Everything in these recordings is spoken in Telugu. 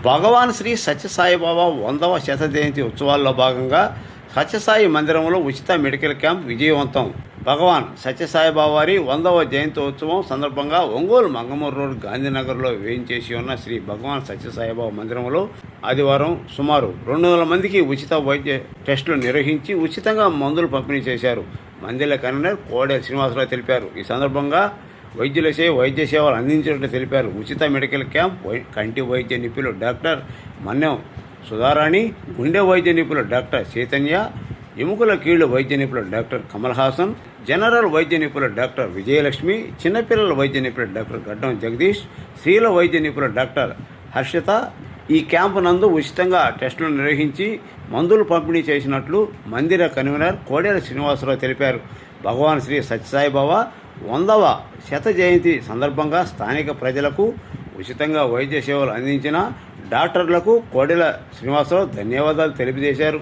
భగవాన్ శ్రీ సత్యసాయిబాబా 100వ శత జయంతి ఉత్సవాల్లో భాగంగా సత్యసాయి మందిరంలో ఉచిత మెడికల్ క్యాంప్ విజయవంతం. భగవాన్ సత్యసాయిబాబా వారి 100వ జయంతి ఉత్సవం సందర్భంగా ఒంగోలు మంగమూరు రోడ్ గాంధీనగర్లో వేయించేసి ఉన్న శ్రీ భగవాన్ సత్యసాయిబాబా మందిరంలో ఆదివారం సుమారు 200 మందికి ఉచిత వైద్య టెస్టులు నిర్వహించి ఉచితంగా మందులు పంపిణీ చేశారు. మందిర కన్వీనర్ కోడె శ్రీనివాసరావు తెలిపారు. ఈ సందర్భంగా వైద్యులచే వైద్య సేవలు అందించినట్లు తెలిపారు. ఉచిత మెడికల్ క్యాంప్ కంటి వైద్య నిపుణులు డాక్టర్ మన్యం సుధారాణి, గుండె వైద్య నిపుణులు డాక్టర్ చైతన్య, ఎముకల కీళ్ల వైద్య నిపుణులు డాక్టర్ కమల్ హాసన్, జనరల్ వైద్య నిపుణులు డాక్టర్ విజయలక్ష్మి, చిన్నపిల్లల వైద్య నిపుణులు డాక్టర్ గడ్డం జగదీష్, స్త్రీల వైద్య నిపుణులు డాక్టర్ హర్షిత ఈ క్యాంపు నందు ఉచితంగా టెస్టులు నిర్వహించి మందులు పంపిణీ చేసినట్లు మందిర కన్వీనర్ కోడెల శ్రీనివాసరావు తెలిపారు. భగవాన్ శ్రీ సత్యసాయిబాబా 100వ శత జయంతి సందర్భంగా స్థానిక ప్రజలకు ఉచితంగా వైద్య సేవలు అందించిన డాక్టర్లకు కోడెల శ్రీనివాసరావు ధన్యవాదాలు తెలియజేశారు.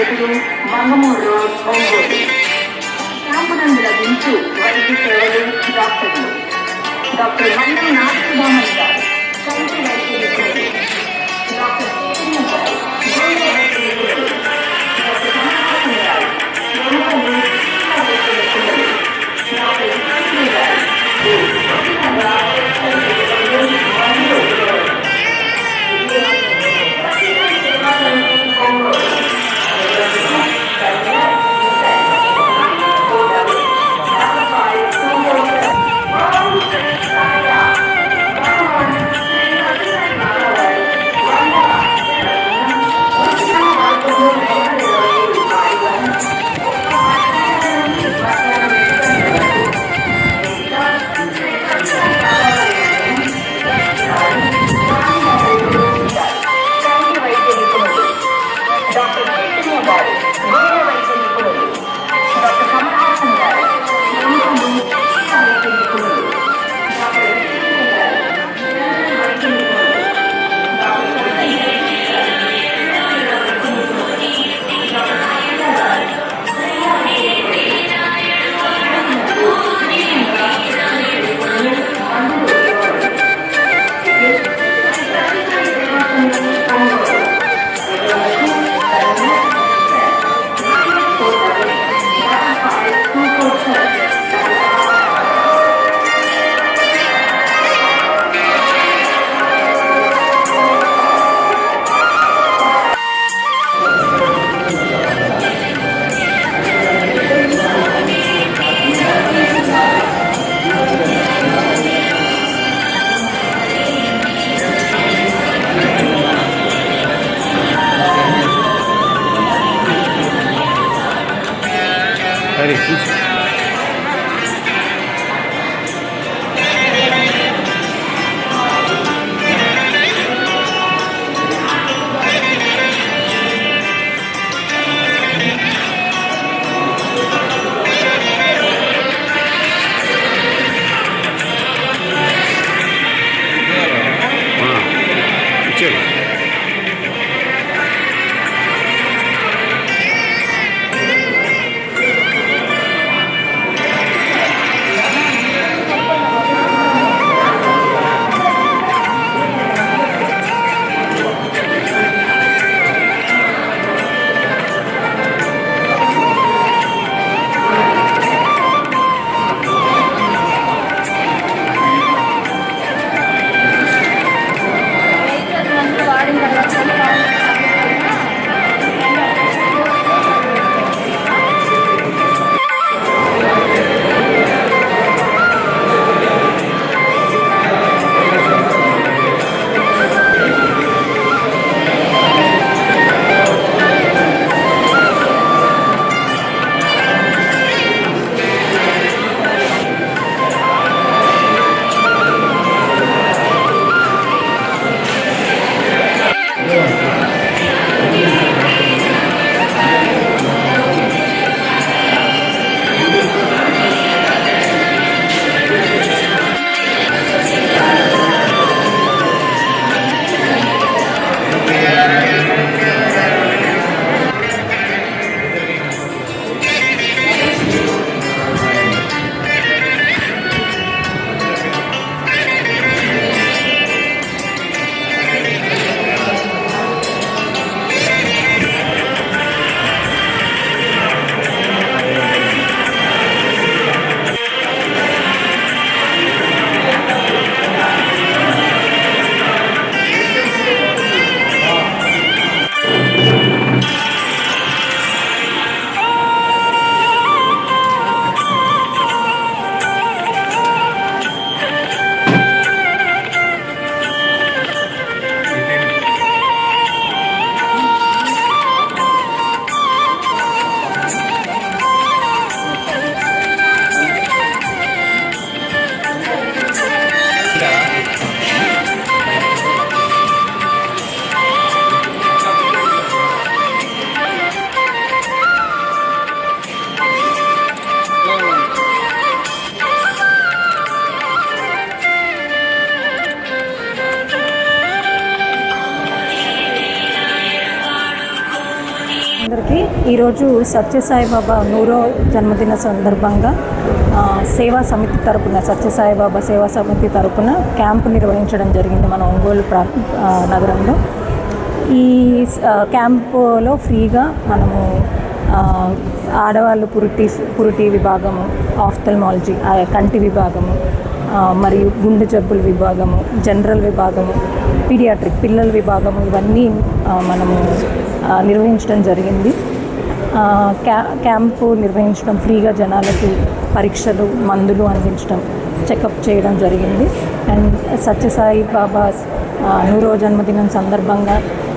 Bedroom Mangamuru road Ongole. క్యాంపునందు లభించు వైద్య సేవలు డాక్టర్లు డాక్టర్ మన్నం నాగసుధామన్ గారు, కంటి వైద్య నిపుణులు, డాక్టర్ చైతన్య గారు, గోళ వైద్య నిపుణులు, డాక్టర్ కమలాసన్ గారు, ఎముకలు వైద్య నిపుణులు, డాక్టర్ విష్ణు గారు, Allez, pousse. అందరికీ ఈరోజు సత్యసాయిబాబా 100వ జన్మదిన సందర్భంగా సేవా సమితి తరపున సత్యసాయిబాబా సేవా సమితి తరపున క్యాంపు నిర్వహించడం జరిగింది మన ఒంగోలు నగరంలో. ఈ క్యాంపులో ఫ్రీగా మనము ఆడవాళ్ళు పురిటి విభాగము, ఆఫ్థల్మాలజీ కంటి విభాగము, మరియు గుండె జబ్బుల విభాగము, జనరల్ విభాగము, పీడియాట్రిక్ పిల్లల విభాగము ఇవన్నీ మనము నిర్వహించడం జరిగింది. క్యాంపు నిర్వహించడం, ఫ్రీగా జనాలకి పరీక్షలు, మందులు అందించడం, చెకప్ చేయడం జరిగింది. అండ్ సత్యసాయి బాబా 100వ జన్మదినం సందర్భంగా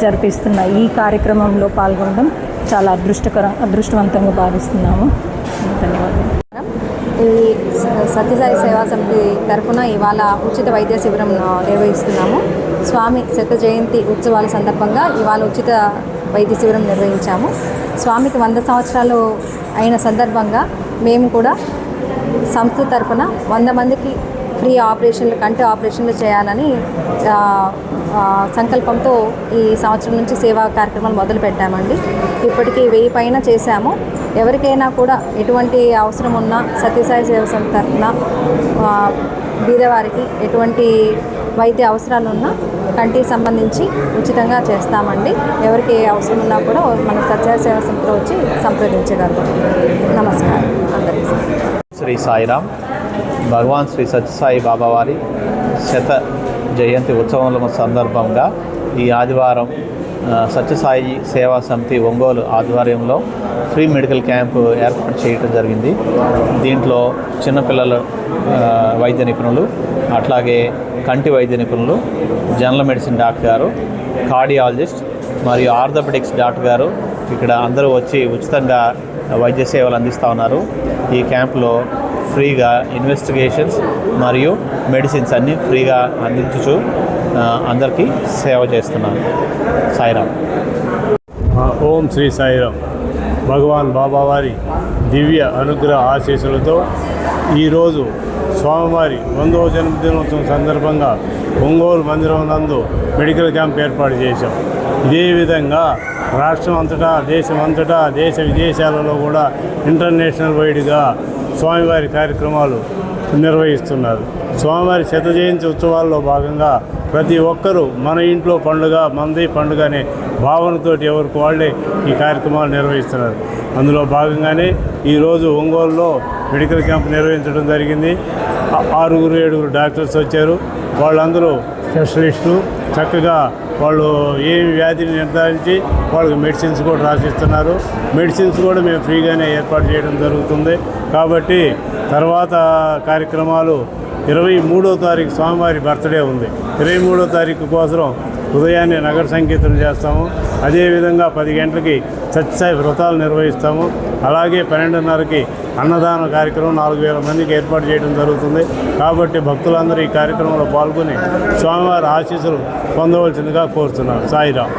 జరిపిస్తున్న ఈ కార్యక్రమంలో పాల్గొనడం చాలా అదృష్టవంతంగా భావిస్తున్నాము. ధన్యవాదాలు. ఈ సత్యసాయి సేవా సమితి తరఫున ఇవాళ ఉచిత వైద్య శిబిరం నిర్వహిస్తున్నాము. స్వామి శత జయంతి ఉత్సవాల సందర్భంగా ఇవాళ ఉచిత వైద్య శిబిరం నిర్వహించాము. స్వామికి 100 సంవత్సరాలు అయిన సందర్భంగా మేము కూడా సంస్థ తరఫున 100 మందికి ఫ్రీ ఆపరేషన్లు, కంటి ఆపరేషన్లు చేయాలని సంకల్పంతో ఈ సంవత్సరం నుంచి సేవా కార్యక్రమాలు మొదలు పెట్టామండి. ఇప్పటికీ 1000 పైన చేశాము. ఎవరికైనా కూడా ఎటువంటి అవసరం ఉన్నా సత్యసాయి సేవ సమితి తరఫున బీదవారికి ఎటువంటి వైద్య అవసరాలు ఉన్నా కంటికి సంబంధించి ఉచితంగా చేస్తామండి. ఎవరికి ఏ అవసరం ఉన్నా కూడా మన సత్యసాయి సేవ సమితిలో వచ్చి సంప్రదించగలరు. నమస్కారం అందరికీ. శ్రీ సాయిరామ్. భగవాన్ శ్రీ సత్యసాయి బాబా వారి శత జయంతి ఉత్సవాల సందర్భంగా ఈ ఆదివారం సత్యసాయి సేవా సమితి ఒంగోలు ఆధ్వర్యంలో ఫ్రీ మెడికల్ క్యాంపు ఏర్పాటు చేయడం జరిగింది. దీంట్లో చిన్నపిల్లల వైద్య నిపుణులు, అట్లాగే కంటి వైద్య నిపుణులు, జనరల్ మెడిసిన్ డాక్టర్ గారు, కార్డియాలజిస్ట్ మరియు ఆర్థోపెడిక్స్ డాక్టర్ గారు ఇక్కడ అందరూ వచ్చి ఉచితంగా వైద్య సేవలు అందిస్తూ ఉన్నారు. ఈ క్యాంపులో ఫ్రీగా ఇన్వెస్టిగేషన్స్ మరియు మెడిసిన్స్ అన్నీ ఫ్రీగా అందించుచు అందరికీ సేవ చేస్తున్నాను. సాయిరామ్. ఓం శ్రీ సాయిరామ్. భగవాన్ బాబావారి దివ్య అనుగ్రహ ఆశీస్సులతో ఈరోజు స్వామివారి 100వ జన్మదినోత్సవం సందర్భంగా ఒంగోలు మందిరం నందు మెడికల్ క్యాంప్ ఏర్పాటు చేశాం. ఇదే విధంగా రాష్ట్రం అంతటా, దేశమంతటా, దేశ విదేశాలలో కూడా ఇంటర్నేషనల్ వైడ్గా స్వామివారి కార్యక్రమాలు నిర్వహిస్తున్నారు. స్వామివారి శత జయంతి ఉత్సవాల్లో భాగంగా ప్రతి ఒక్కరూ మన ఇంట్లో పండుగ, మనది పండుగ అనే భావనతోటి ఎవరికి వాళ్ళే ఈ కార్యక్రమాలు నిర్వహిస్తున్నారు. అందులో భాగంగానే ఈరోజు ఒంగోలులో మెడికల్ క్యాంప్ నిర్వహించడం జరిగింది. 6-7 డాక్టర్స్ వచ్చారు. వాళ్ళందరూ స్పెషలిస్టులు. చక్కగా వాళ్ళు ఏ వ్యాధిని నిర్ధారించి వాళ్ళకి మెడిసిన్స్ కూడా రాసిస్తున్నారు. మెడిసిన్స్ కూడా మేము ఫ్రీగానే ఏర్పాటు చేయడం జరుగుతుంది. కాబట్టి తర్వాత కార్యక్రమాలు 23వ తారీఖు స్వామివారి బర్త్డే ఉంది. 23వ తారీఖు కోసం ఉదయాన్నే నగర సంకీర్తన చేస్తాము. అదేవిధంగా 10 గంటలకి సత్యసాయి వ్రతాలు నిర్వహిస్తాము. అలాగే 12:30కి అన్నదాన కార్యక్రమం 4000 మందికి ఏర్పాటు చేయడం జరుగుతుంది. కాబట్టి భక్తులందరూ ఈ కార్యక్రమంలో పాల్గొని స్వామివారి ఆశీస్సులు పొందవలసిందిగా కోరుతున్నాను. సాయిరామ్.